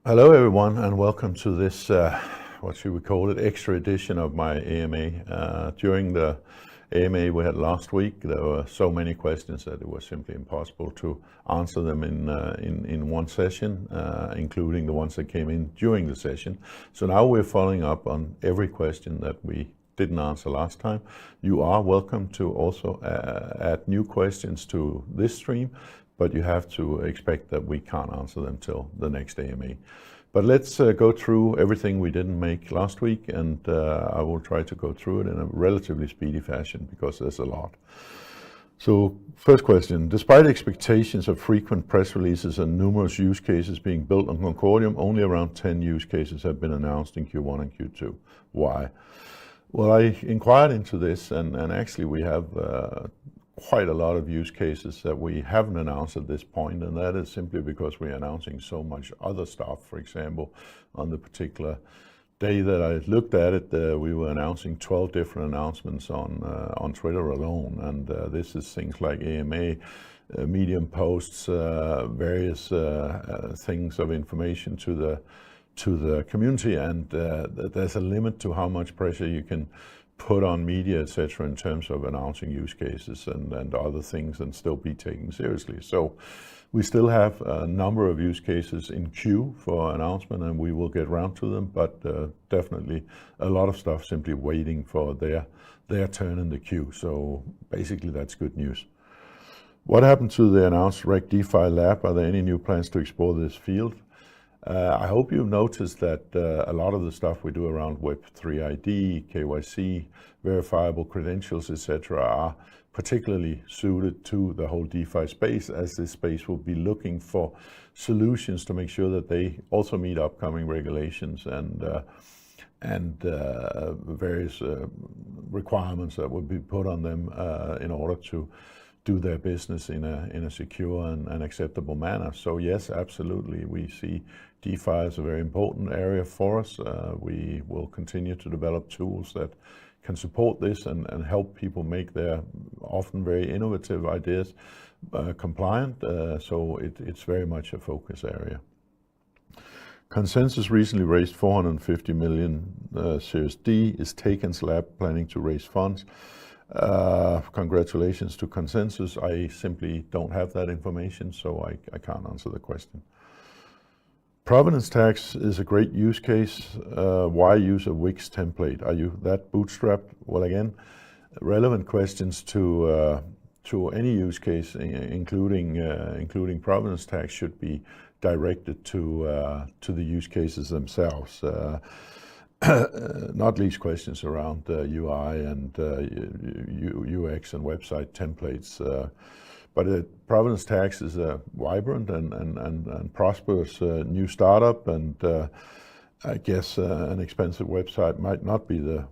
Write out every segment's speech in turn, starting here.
Hello everyone and welcome to this, what should we call it, extra edition of my AMA. During the AMA we had last week, there were so many questions that it was simply impossible to answer them in one session, including the ones that came in during the session. So now we're following up on every question that we didn't answer last time. You are welcome to also add new questions to this stream, but you have to expect that we can't answer them till the next AMA. But let's go through everything we didn't make last week, and I will try to go through it in a relatively speedy fashion because there's a lot. So first question, despite expectations of frequent press releases and numerous use cases being built on Concordium, only around 10 use cases have been announced in Q1 and Q2. Why? Well, I inquired into this, and actually we have quite a lot of use cases that we haven't announced at this point, and that is simply because we're announcing so much other stuff. For example, on the particular day that I looked at it, we were announcing 12 different announcements on Twitter alone, and this is things like AMA, Medium posts, various things of information to the community, and there's a limit to how much pressure you can put on media, etc., in terms of announcing use cases and other things and still be taken seriously. So we still have a number of use cases in queue for announcement, and we will get around to them, but definitely a lot of stuff simply waiting for their turn in the queue. So basically that's good news. What happened to the announced Reg DeFi lab? Are there any new plans to explore this field? I hope you've noticed that a lot of the stuff we do around Web3 ID, KYC, verifiable credentials, etc., are particularly suited to the whole DeFi space, as this space will be looking for solutions to make sure that they also meet upcoming regulations and various requirements that will be put on them in order to do their business in a secure and acceptable manner. So yes, absolutely, we see DeFi as a very important area for us. We will continue to develop tools that can support this and help people make their often very innovative ideas compliant. So it's very much a focus area. Consensus recently raised 450 million Series D. Is Taken's lab planning to raise funds? Congratulations to Consensus. I simply don't have that information, so I can't answer the question. Provenance tax is a great use case. Why use a Wix template? Are you that bootstrapped? Well, again, relevant questions to any use case, including provenance tax, should be directed to the use cases themselves. Not least questions around UI and UX and website templates. But provenance tax is a vibrant and prosperous new startup, and I guess an expensive website might not be the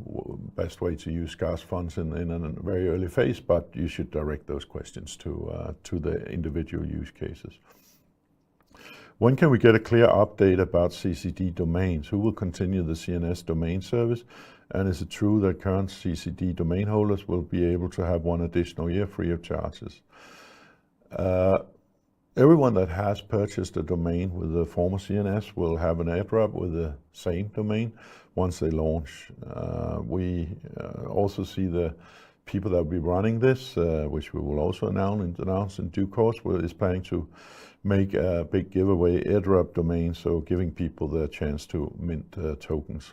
best way to use scarce funds in a very early phase, but you should direct those questions to the individual use cases. When can we get a clear update about CCD domains? Who will continue the CNS domain service? And is it true that current CCD domain holders will be able to have one additional year free of charges? Everyone that has purchased a domain with the former CNS will have an airdrop with the same domain once they launch. We also see the people that will be running this, which we will also announce in due course, is planning to make a big giveaway airdrop domain, so giving people the chance to mint tokens.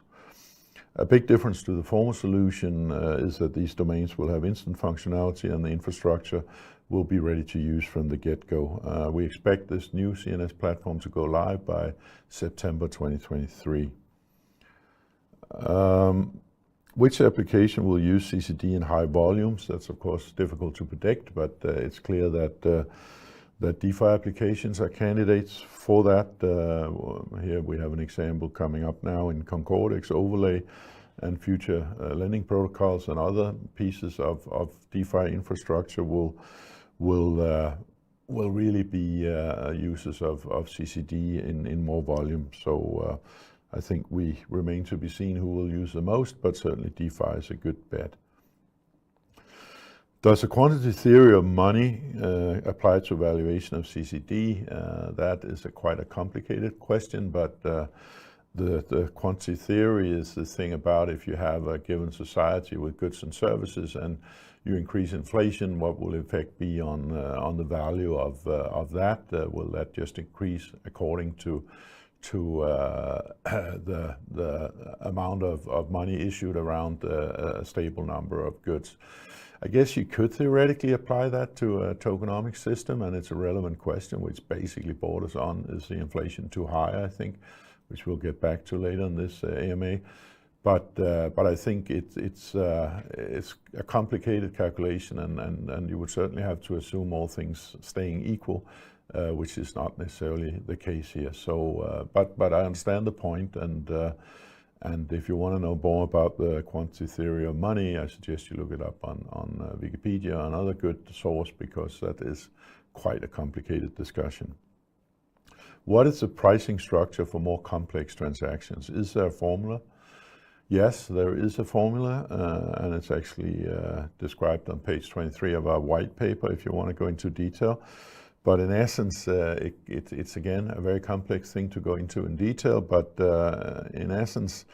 A big difference to the former solution is that these domains will have instant functionality and the infrastructure will be ready to use from the get-go. We expect this new CNS platform to go live by September 2023. Which application will use CCD in high volumes? That's of course difficult to predict, but it's clear that DeFi applications are candidates for that. Here we have an example coming up now in Concordium overlay, and future lending protocols and other pieces of DeFi infrastructure will really be users of CCD in more volume. So I think we remain to be seen who will use the most, but certainly DeFi is a good bet. Does the quantity theory of money apply to valuation of CCD? That is quite a complicated question, but the quantity theory is the thing about if you have a given society with goods and services and you increase inflation, what will the effect be on the value of that? Will that just increase according to the amount of money issued around a stable number of goods? I guess you could theoretically apply that to a tokenomics system, and it's a relevant question, which basically borders on, is the inflation too high, I think, which we'll get back to later in this AMA. But I think it's a complicated calculation, and you would certainly have to assume all things staying equal, which is not necessarily the case here. So, but I understand the point, and if you want to know more about the quantity theory of money, I suggest you look it up on Wikipedia, another good source, because that is quite a complicated discussion. What is the pricing structure for more complex transactions? Is there a formula? Yes, there is a formula, and it's actually described on page 23 of our white paper if you want to go into detail. But in essence, it's again a very complex thing to go into in detail, but in essence,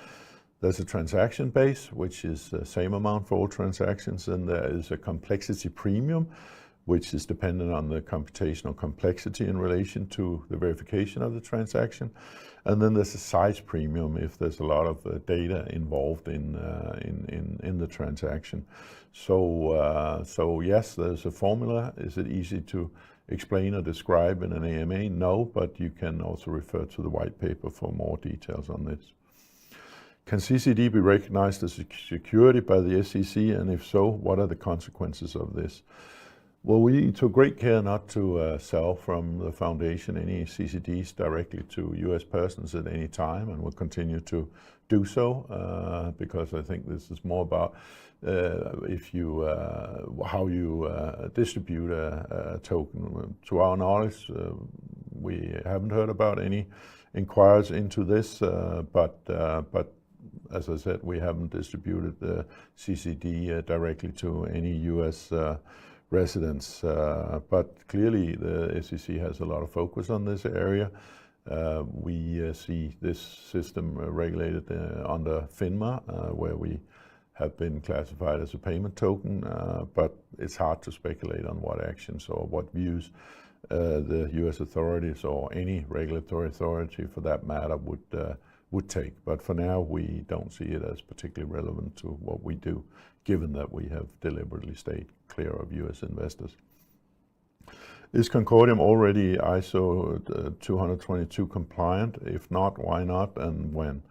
there's a transaction base, which is the same amount for all transactions, and there is a complexity premium, which is dependent on the computational complexity in relation to the verification of the transaction. And then there's a size premium if there's a lot of data involved in the transaction. So yes, there's a formula. Is it easy to explain or describe in an AMA? No, but you can also refer to the white paper for more details on this. Can CCD be recognized as a security by the SEC, and if so, what are the consequences of this? Well, we took great care not to sell from the foundation any CCDs directly to US persons at any time, and we'll continue to do so because I think this is more about how you distribute a token. To our knowledge, we haven't heard about any inquiries into this, but as I said, we haven't distributed the CCD directly to any US residents, but clearly the SEC has a lot of focus on this area. We see this system regulated under FINMA, where we have been classified as a payment token, but it's hard to speculate on what actions or what views the US authorities or any regulatory authority for that matter would take. But for now, we don't see it as particularly relevant to what we do, given that we have deliberately stayed clear of US investors. Is Concordium already ISO 222 compliant? If not, why not and when?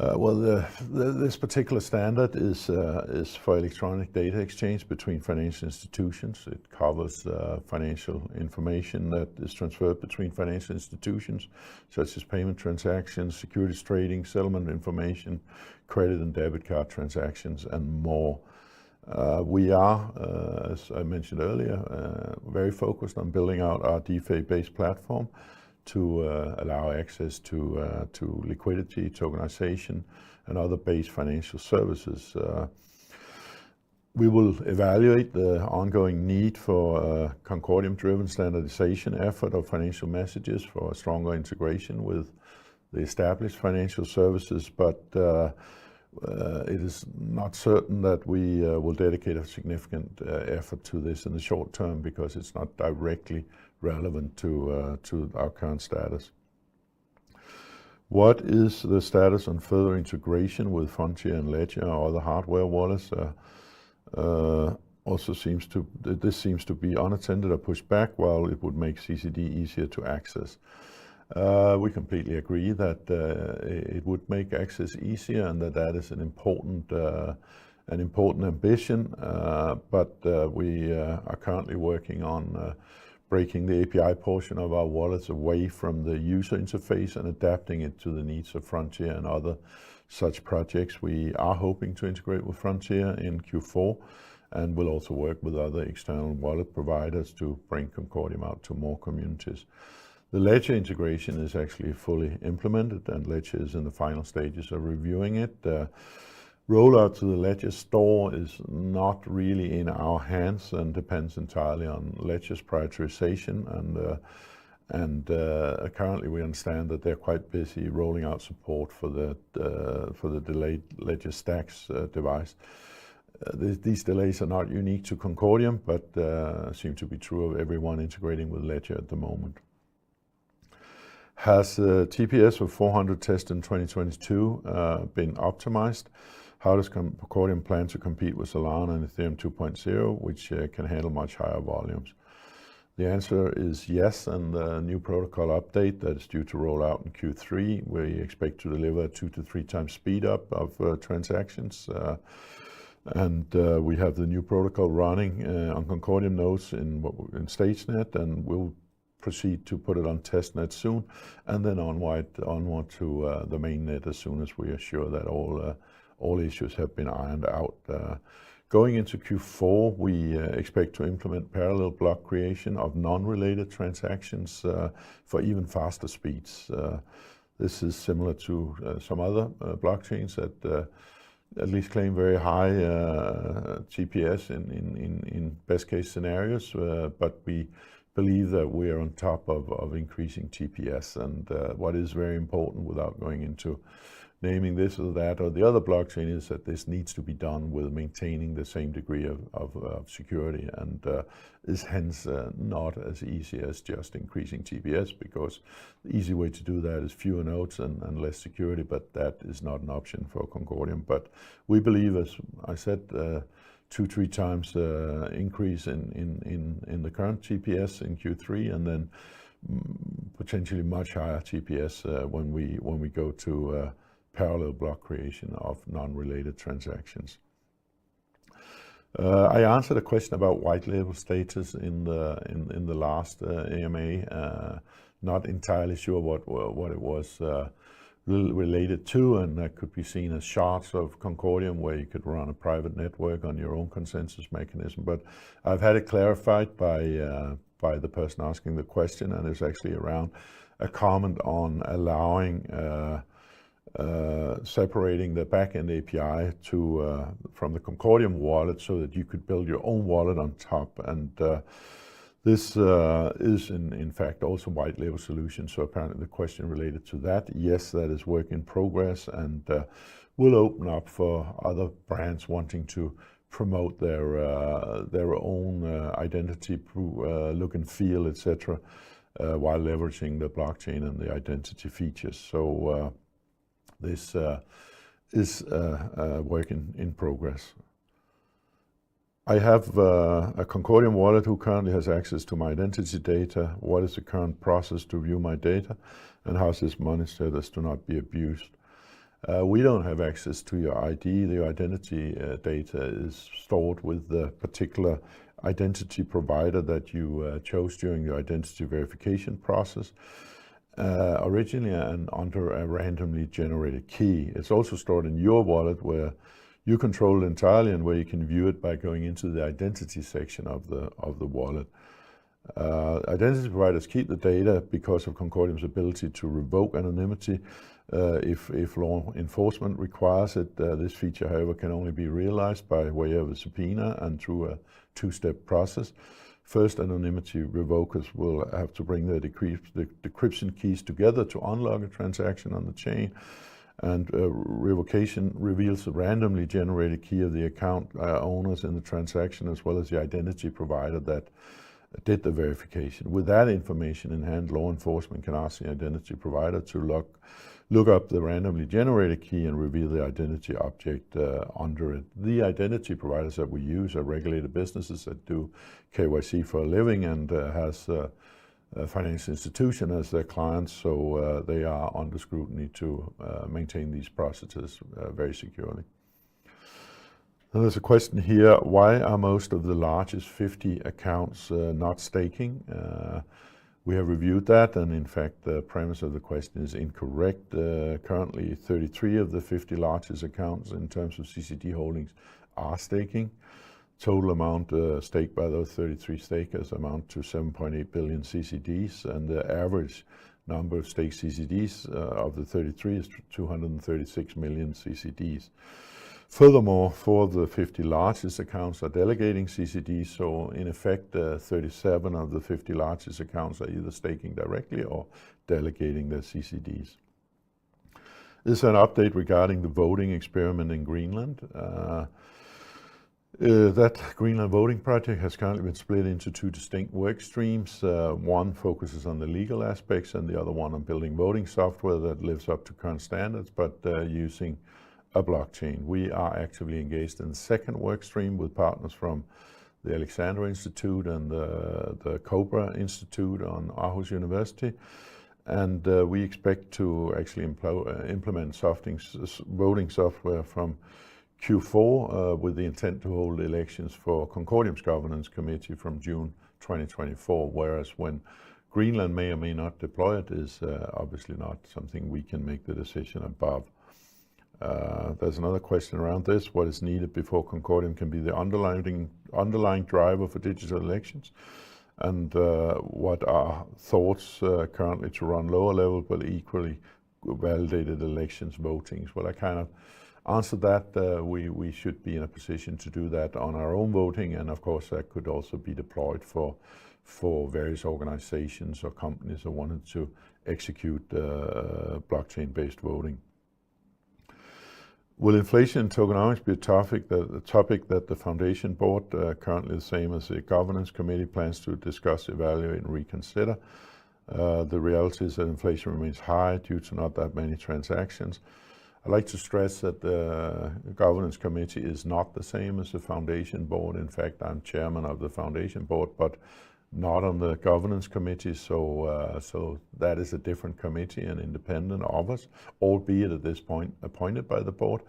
Well, this particular standard is for electronic data exchange between financial institutions. It covers financial information that is transferred between financial institutions, such as payment transactions, securities trading, settlement information, credit and debit card transactions, and more. We are, as I mentioned earlier, very focused on building out our DeFi-based platform to allow access to liquidity, tokenization, and other base financial services. We will evaluate the ongoing need for a Concordium-driven standardization effort of financial messages for a stronger integration with the established financial services, but it is not certain that we will dedicate a significant effort to this in the short term because it's not directly relevant to our current status. What is the status on further integration with Frontier and Ledger or other hardware wallets? This seems to be unattended or pushed back, while it would make CCD easier to access. We completely agree that it would make access easier, and that is an important ambition. But we are currently working on breaking the API portion of our wallets away from the user interface and adapting it to the needs of Frontier and other such projects. We are hoping to integrate with Frontier in Q4, and we'll also work with other external wallet providers to bring Concordium out to more communities. The Ledger integration is actually fully implemented, and Ledger is in the final stages of reviewing it. Rollout to the Ledger store is not really in our hands and depends entirely on Ledger's prioritization. And currently we understand that they're quite busy rolling out support for the delayed Ledger Stacks device. These delays are not unique to Concordium, but seem to be true of everyone integrating with Ledger at the moment. Has TPS of 400 tests in 2022 been optimized? How does Concordium plan to compete with Solana and Ethereum 2.0, which can handle much higher volumes? The answer is yes, and the new protocol update that is due to roll out in Q3, we expect to deliver a 2 to 3 times speed up of transactions. We have the new protocol running on Concordium nodes in StageNet, and we'll proceed to put it on testnet soon, and then onward to the mainnet as soon as we are sure that all issues have been ironed out. Going into Q4, we expect to implement parallel block creation of non-related transactions for even faster speeds. This is similar to some other blockchains that at least claim very high TPS in best case scenarios, but we believe that we are on top of increasing TPS. And what is very important, without going into naming this or that or the other blockchain, is that this needs to be done with maintaining the same degree of security, and is hence not as easy as just increasing TPS, because the easy way to do that is fewer nodes and less security, but that is not an option for Concordium. But we believe, as I said, 2-3 times increase in the current TPS in Q3, and then potentially much higher TPS when we go to parallel block creation of non-related transactions. I answered a question about white label status in the last AMA. Not entirely sure what it was related to, and that could be seen as shards of Concordium where you could run a private network on your own consensus mechanism. But I've had it clarified by the person asking the question, and it's actually around a comment on allowing separating the backend API from the Concordium wallet so that you could build your own wallet on top. And this is in fact also white label solution. So apparently the question related to that, yes, that is work in progress, and will open up for other brands wanting to promote their own identity, look and feel, etc., while leveraging the blockchain and the identity features. So this is work in progress. I have a Concordium wallet who currently has access to my identity data. What is the current process to view my data, and how is this monitored as to not be abused? We don't have access to your ID. The identity data is stored with the particular identity provider that you chose during your identity verification process. Originally and under a randomly generated key. It's also stored in your wallet, where you control it entirely and where you can view it by going into the identity section of the wallet. Identity providers keep the data because of Concordium's ability to revoke anonymity if law enforcement requires it. This feature, however, can only be realized by way of a subpoena and through a 2-step process. First, anonymity revokers will have to bring their decryption keys together to unlock a transaction on the chain, and revocation reveals the randomly generated key of the account owners in the transaction, as well as the identity provider that did the verification. With that information in hand, law enforcement can ask the identity provider to look up the randomly generated key and reveal the identity object under it. The identity providers that we use are regulated businesses that do KYC for a living and has a financial institution as their clients, so they are under scrutiny to maintain these processes very securely. And there's a question here: why are most of the largest 50 accounts not staking? We have reviewed that, and in fact the premise of the question is incorrect. Currently 33 of the 50 largest accounts in terms of CCD holdings are staking. Total amount staked by those 33 stakers amount to 7.8 billion CCDs, and the average number of staked CCDs of the 33 is 236 million CCDs. Furthermore, 4 of the 50 largest accounts are delegating CCDs, so in effect 37 of the 50 largest accounts are either staking directly or delegating their CCDs. This is an update regarding the voting experiment in Greenland. That Greenland voting project has currently been split into 2 distinct work streams. One focuses on the legal aspects and the other one on building voting software that lives up to current standards, but using a blockchain. We are actively engaged in the second work stream with partners from the Alexander Institute and the Cobra Institute on Aarhus University. And we expect to actually implement voting software from Q4 with the intent to hold elections for Concordium's governance committee from June 2024, whereas when Greenland may or may not deploy it is obviously not something we can make the decision above. There's another question around this. What is needed before Concordium can be the underlying driver for digital elections? And what are thoughts currently to run lower level but equally validated elections votings? Well, I kind of answered that. We should be in a position to do that on our own voting, and of course that could also be deployed for various organizations or companies that wanted to execute blockchain-based voting. Will inflation and tokenomics be a topic that the Foundation Board, currently the same as the Governance Committee, plans to discuss, evaluate, and reconsider? The reality is that inflation remains high due to not that many transactions. I'd like to stress that the Governance Committee is not the same as the Foundation Board. In fact, I'm chairman of the Foundation Board, but not on the Governance Committee, so that is a different committee and independent of us, albeit at this point appointed by the board.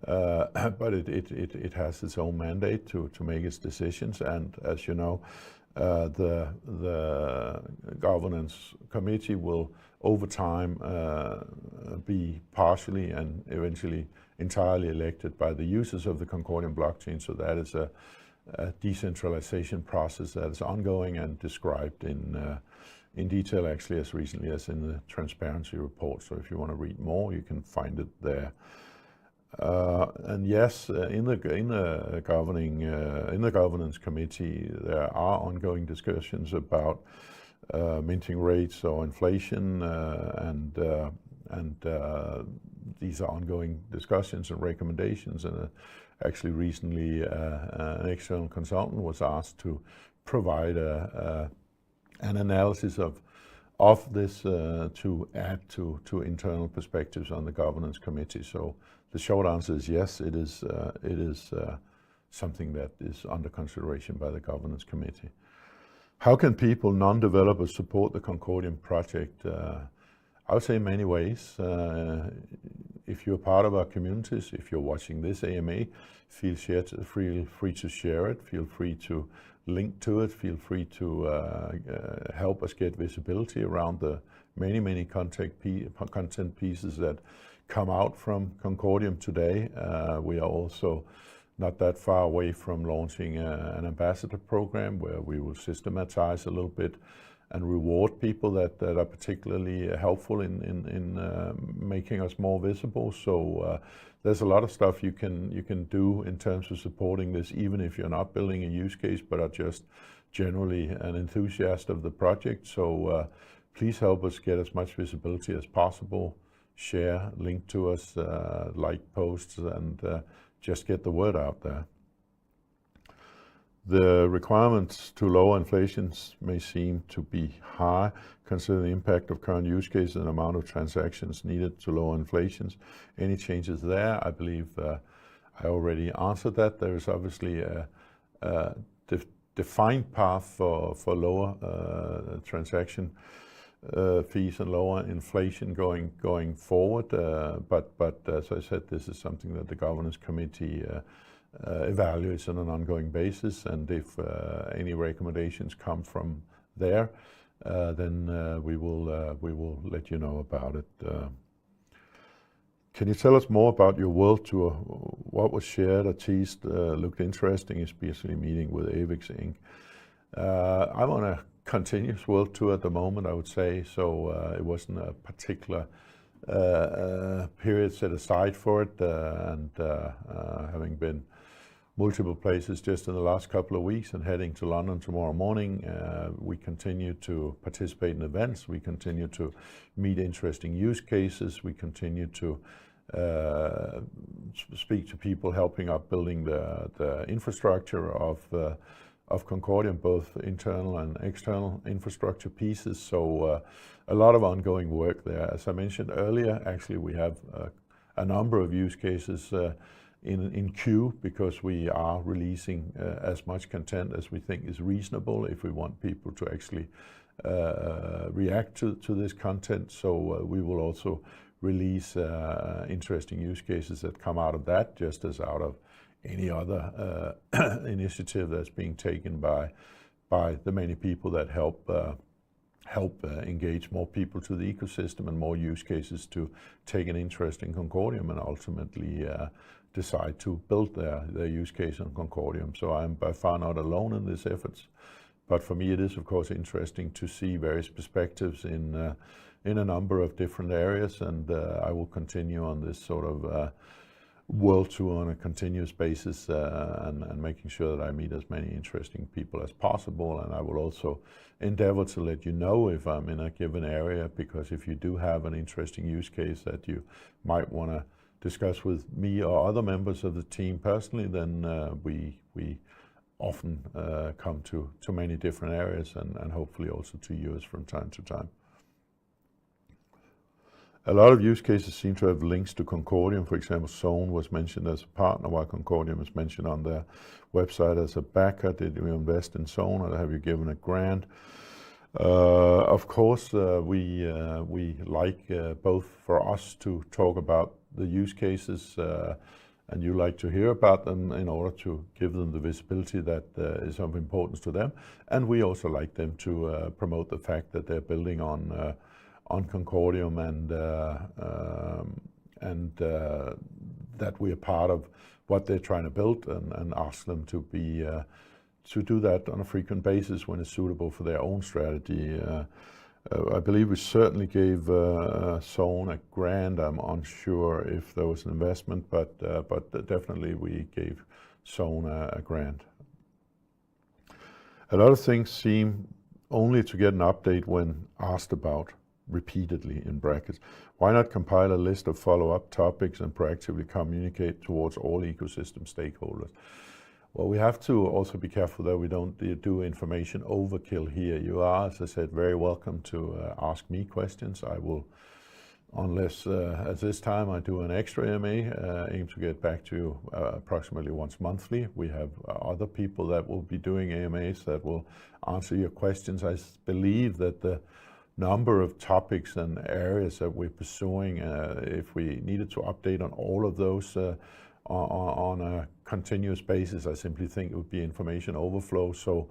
But it has its own mandate to make its decisions, and as you know, the Governance Committee will over time be partially and eventually entirely elected by the users of the Concordium blockchain, so that is a decentralization process that is ongoing and described in detail, actually as recently as in the transparency report. So if you want to read more, you can find it there. And yes, in the governance committee, there are ongoing discussions about minting rates or inflation, and these are ongoing discussions and recommendations. And actually recently an external consultant was asked to provide an analysis of this to add to internal perspectives on the governance committee. So the short answer is yes, it is something that is under consideration by the governance committee. How can people, non-developers, support the Concordium project? I would say in many ways. If you're part of our communities, if you're watching this AMA, feel free to share it, feel free to link to it, feel free to help us get visibility around the many content pieces that come out from Concordium today. We are also not that far away from launching an ambassador program where we will systematize a little bit and reward people that are particularly helpful in making us more visible. So there's a lot of stuff you can do in terms of supporting this, even if you're not building a use case, but are just generally an enthusiast of the project. So please help us get as much visibility as possible. Share, link to us, like posts, and just get the word out there. The requirements to lower inflations may seem to be high, considering the impact of current use cases and the amount of transactions needed to lower inflations. Any changes there? I believe I already answered that. There is obviously a defined path for lower transaction fees and lower inflation going forward. But as I said, this is something that the governance committee evaluates on an ongoing basis, and if any recommendations come from there, then we will let you know about it. Can you tell us more about your world tour? What was shared or teased looked interesting, especially meeting with AVIX Inc. I'm on a continuous world tour at the moment, I would say, so it wasn't a particular period set aside for it, and having been multiple places just in the last couple of weeks and heading to London tomorrow morning, we continue to participate in events, we continue to meet interesting use cases, we continue to speak to people helping up building the infrastructure of Concordium, both internal and external infrastructure pieces. So a lot of ongoing work there. As I mentioned earlier, actually we have a number of use cases in queue, because we are releasing as much content as we think is reasonable if we want people to actually react to this content. So we will also release interesting use cases that come out of that, just as out of any other initiative that's being taken by the many people that help engage more people to the ecosystem and more use cases to take an interest in Concordium and ultimately decide to build their use case on Concordium. So I'm by far not alone in these efforts, but for me it is of course interesting to see various perspectives in a number of different areas, and I will continue on this sort of world tour on a continuous basis, and making sure that I meet as many interesting people as possible. And I will also endeavor to let you know if I'm in a given area, because if you do have an interesting use case that you might want to discuss with me or other members of the team personally, then we often come to many different areas, and hopefully also to yours from time to time. A lot of use cases seem to have links to Concordium. For example, Zone was mentioned as a partner, while Concordium is mentioned on their website as a backer. Did you invest in Zone, or have you given a grant? Of course, we like both for us to talk about the use cases, and you like to hear about them in order to give them the visibility that is of importance to them. And we also like them to promote the fact that they're building on Concordium, and that we are part of what they're trying to build, and ask them to be to do that on a frequent basis when it's suitable for their own strategy. I believe we certainly gave Zone a grant. I'm unsure if there was an investment, but definitely we gave Zone a grant. A lot of things seem only to get an update when asked about repeatedly, in brackets. Why not compile a list of follow-up topics and proactively communicate towards all ecosystem stakeholders? Well, we have to also be careful that we don't do information overkill here. You are, as I said, very welcome to ask me questions. I will, unless at this time I do an extra AMA, aim to get back to you approximately once monthly. We have other people that will be doing AMAs that will answer your questions. I believe that the number of topics and areas that we're pursuing, if we needed to update on all of those on a continuous basis, I simply think it would be information overflow. So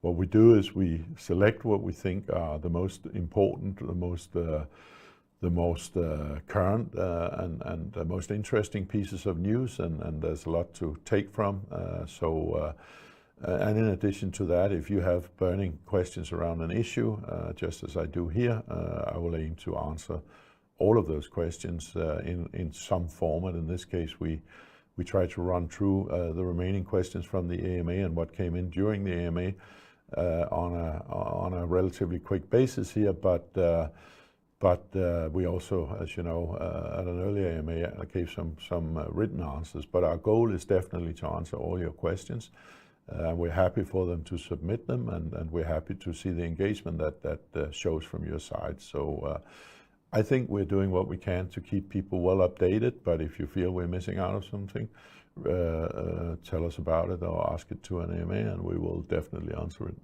what we do is we select what we think are the most important, the most current and the most interesting pieces of news, and there's a lot to take from. And in addition to that, if you have burning questions around an issue, just as I do here, I will aim to answer all of those questions in some format. In this case, we try to run through the remaining questions from the AMA and what came in during the AMA on a relatively quick basis here. But we also, as you know, at an earlier AMA, I gave some written answers. But our goal is definitely to answer all your questions. We're happy for them to submit them, and we're happy to see the engagement that shows from your side. So I think we're doing what we can to keep people well updated, but if you feel we're missing out on something, tell us about it or ask it to an AMA, and we will definitely answer it.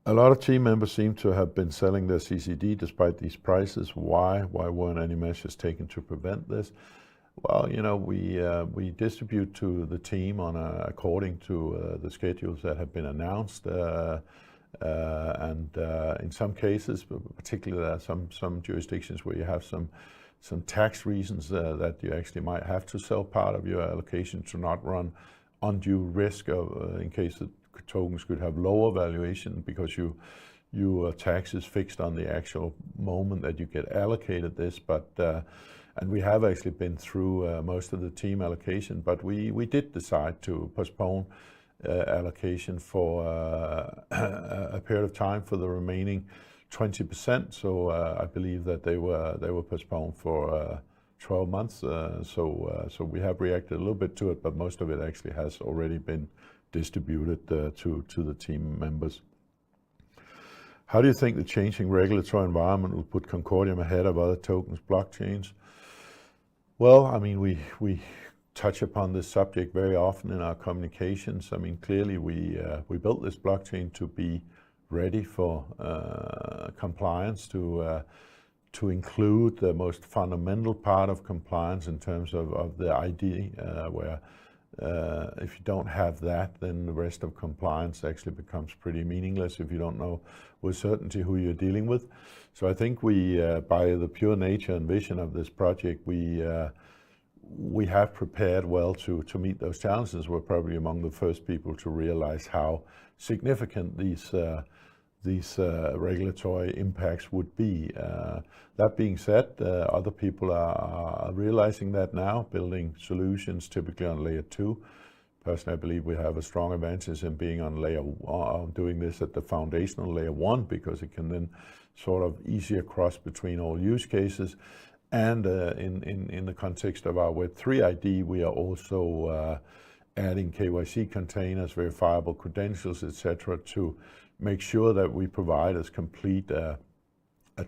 A lot of team members seem to have been selling their CCD despite these prices. Why? Why weren't any measures taken to prevent this? Well, you know, we distribute to the team according to the schedules that have been announced, and in some cases, particularly there are some jurisdictions where you have some tax reasons that you actually might have to sell part of your allocation to not run undue risk of in case the tokens could have lower valuation, because you your tax is fixed on the actual moment that you get allocated this, but and we have actually been through most of the team allocation, but we did decide to postpone allocation for a period of time for the remaining 20%. So I believe that they were postponed for 12 months. So we have reacted a little bit to it, but most of it actually has already been distributed to the team members. How do you think the changing regulatory environment will put Concordium ahead of other tokens blockchains? Well, I mean, we touch upon this subject very often in our communications. I mean, clearly we built this blockchain to be ready for compliance, to include the most fundamental part of compliance in terms of the ID, where if you don't have that, then the rest of compliance actually becomes pretty meaningless if you don't know with certainty who you're dealing with. So I think we, by the pure nature and vision of this project, we have prepared well to meet those challenges. We're probably among the first people to realize how significant these regulatory impacts would be. That being said, other people are realizing that now, building solutions typically on layer 2. Personally, I believe we have a strong advantage in being on doing this at the foundational layer 1, because it can then sort of easier cross between all use cases. And in the context of our Web3 ID, we are also adding KYC containers, verifiable credentials, etc., to make sure that we provide as complete a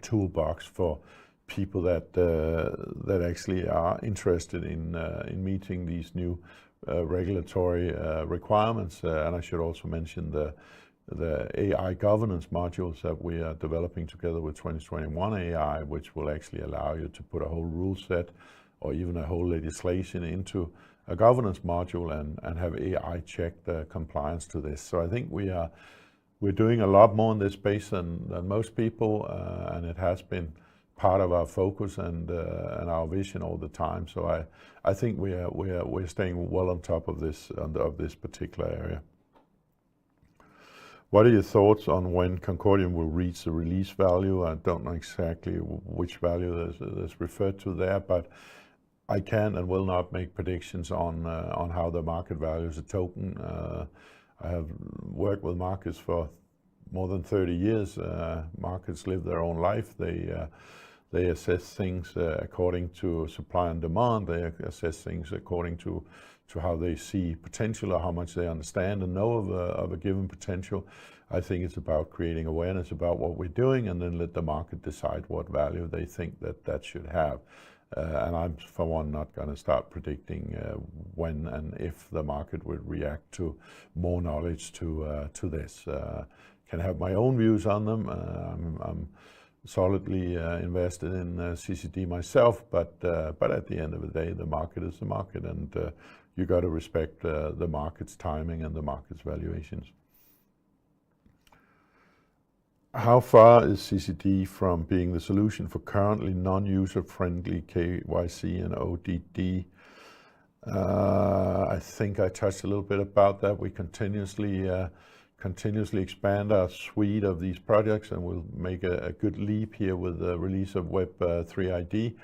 toolbox for people that actually are interested in meeting these new regulatory requirements. And I should also mention the AI governance modules that we are developing together with 2021 AI, which will actually allow you to put a whole rule set or even a whole legislation into a governance module and have AI check the compliance to this. So I think we're doing a lot more in this space than most people, and it has been part of our focus and our vision all the time. So I think we're staying well on top of this particular area. What are your thoughts on when Concordium will reach the release value? I don't know exactly which value is referred to there, but I can and will not make predictions on how the market values a token. I have worked with markets for more than 30 years. Markets live their own life. They assess things according to supply and demand. They assess things according to how they see potential or how much they understand and know of a given potential. I think it's about creating awareness about what we're doing and then let the market decide what value they think that should have. And I'm, for one, not going to start predicting when and if the market will react to more knowledge to this. Can have my own views on them. I'm solidly invested in CCD myself, but at the end of the day, the market is the market, and you got to respect the market's timing and the market's valuations. How far is CCD from being the solution for currently non-user-friendly KYC and ODD? I think I touched a little bit about that. We continuously expand our suite of these projects, and we'll make a good leap here with the release of Web3 ID.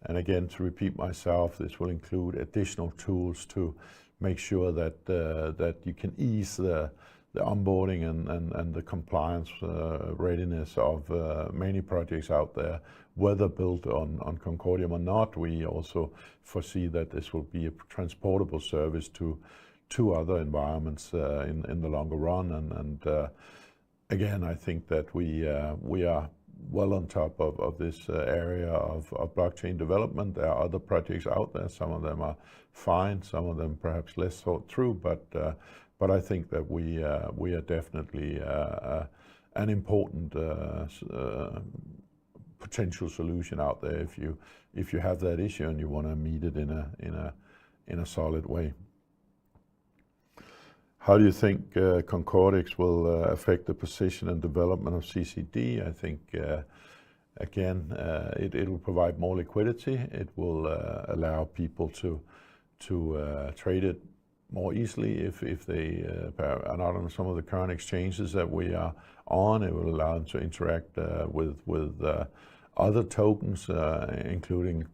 And again, to repeat myself, this will include additional tools to make sure that you can ease the onboarding and the compliance readiness of many projects out there, whether built on Concordium or not. We also foresee that this will be a transportable service to other environments in the longer run. And again, I think that we are well on top of this area of blockchain development. There are other projects out there. Some of them are fine, some of them perhaps less thought through, but I think that we are definitely an important potential solution out there if you have that issue and you want to meet it in a solid way. How do you think Concordix will affect the position and development of CCD? I think, again, it will provide more liquidity. It will allow people to trade it more easily if they are not on some of the current exchanges that we are on. It will allow them to interact with other tokens, including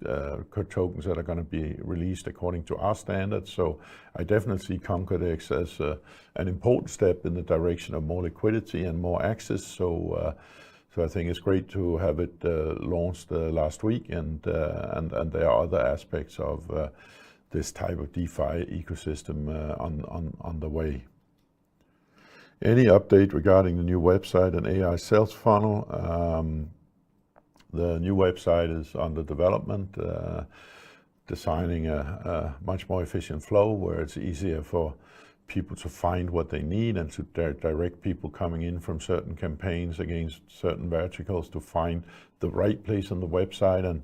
tokens that are going to be released according to our standards. So I definitely see Concordex as an important step in the direction of more liquidity and more access. So I think it's great to have it launched last week, and there are other aspects of this type of DeFi ecosystem on the way. Any update regarding the new website and AI sales funnel? The new website is under development, designing a much more efficient flow where it's easier for people to find what they need and to direct people coming in from certain campaigns against certain verticals to find the right place on the website and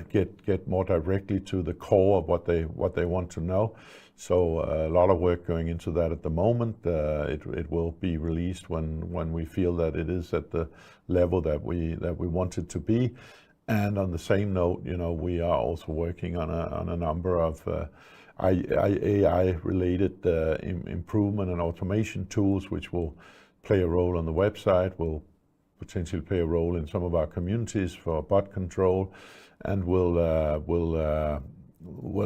get more directly to the core of what they want to know. So a lot of work going into that at the moment. It will be released when we feel that it is at the level that we want it to be. And on the same note, we are also working on a number of AI-related improvement and automation tools, which will play a role on the website, will potentially play a role in some of our communities for bot control, and will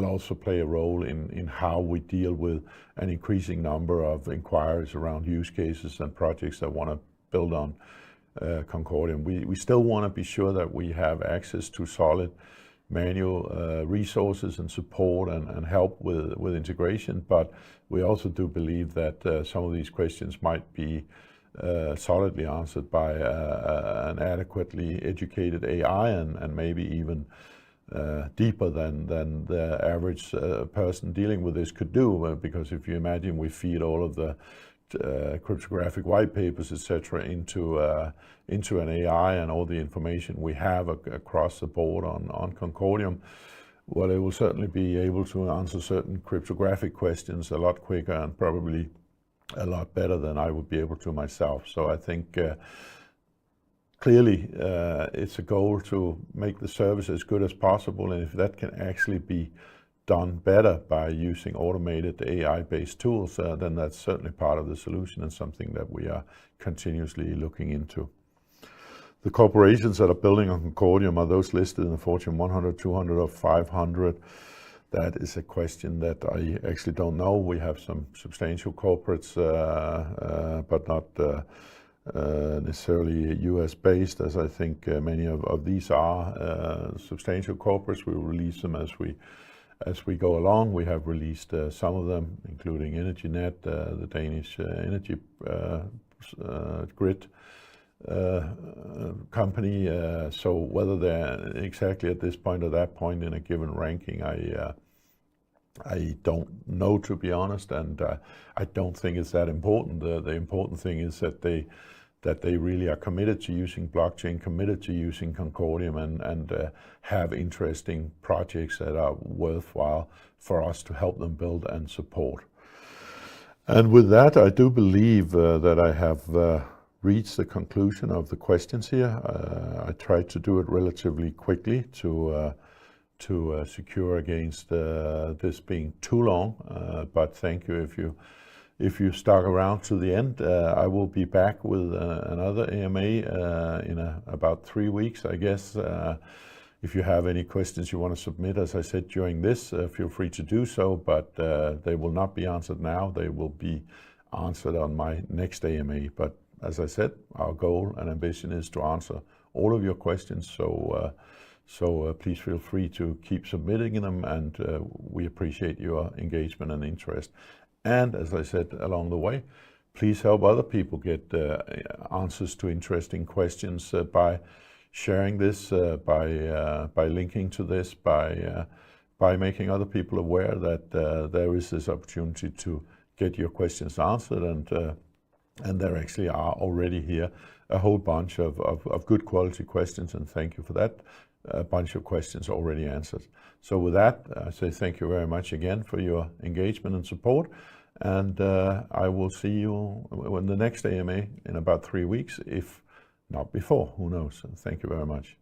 also play a role in how we deal with an increasing number of inquiries around use cases and projects that want to build on Concordium. We still want to be sure that we have access to solid manual resources and support and help with integration, but we also do believe that some of these questions might be solidly answered by an adequately educated AI and maybe even deeper than the average person dealing with this could do, because if you imagine we feed all of the cryptographic white papers, etc., into an AI and all the information we have across the board on Concordium, well, it will certainly be able to answer certain cryptographic questions a lot quicker and probably a lot better than I would be able to myself. So I think clearly it's a goal to make the service as good as possible, and if that can actually be done better by using automated AI-based tools, then that's certainly part of the solution and something that we are continuously looking into. The corporations that are building on Concordium, are those listed in the Fortune 100, 200 or 500? That is a question that I actually don't know. We have some substantial corporates, but not necessarily US based, as I think many of these are. Substantial corporates, we will release them as we go along. We have released some of them, including EnergyNet, the Danish energy grid company. So whether they're exactly at this point or that point in a given ranking, I don't know, to be honest, and I don't think it's that important. The important thing is that they really are committed to using blockchain, committed to using Concordium, and have interesting projects that are worthwhile for us to help them build and support. And with that, I do believe that I have reached the conclusion of the questions here. I tried to do it relatively quickly to secure against this being too long, but thank you if you stuck around to the end. I will be back with another AMA in about 3 weeks, I guess. If you have any questions you want to submit, as I said during this, feel free to do so, but they will not be answered now. They will be answered on my next AMA. But as I said, our goal and ambition is to answer all of your questions. So please feel free to keep submitting them, and we appreciate your engagement and interest. And as I said along the way, please help other people get answers to interesting questions by sharing this, by linking to this, by making other people aware that there is this opportunity to get your questions answered, and there actually are already here a whole bunch of good quality questions, and thank you for that. A bunch of questions already answered. So with that, I say thank you very much again for your engagement and support, and I will see you in the next AMA in about 3 weeks, if not before, who knows. Thank you very much.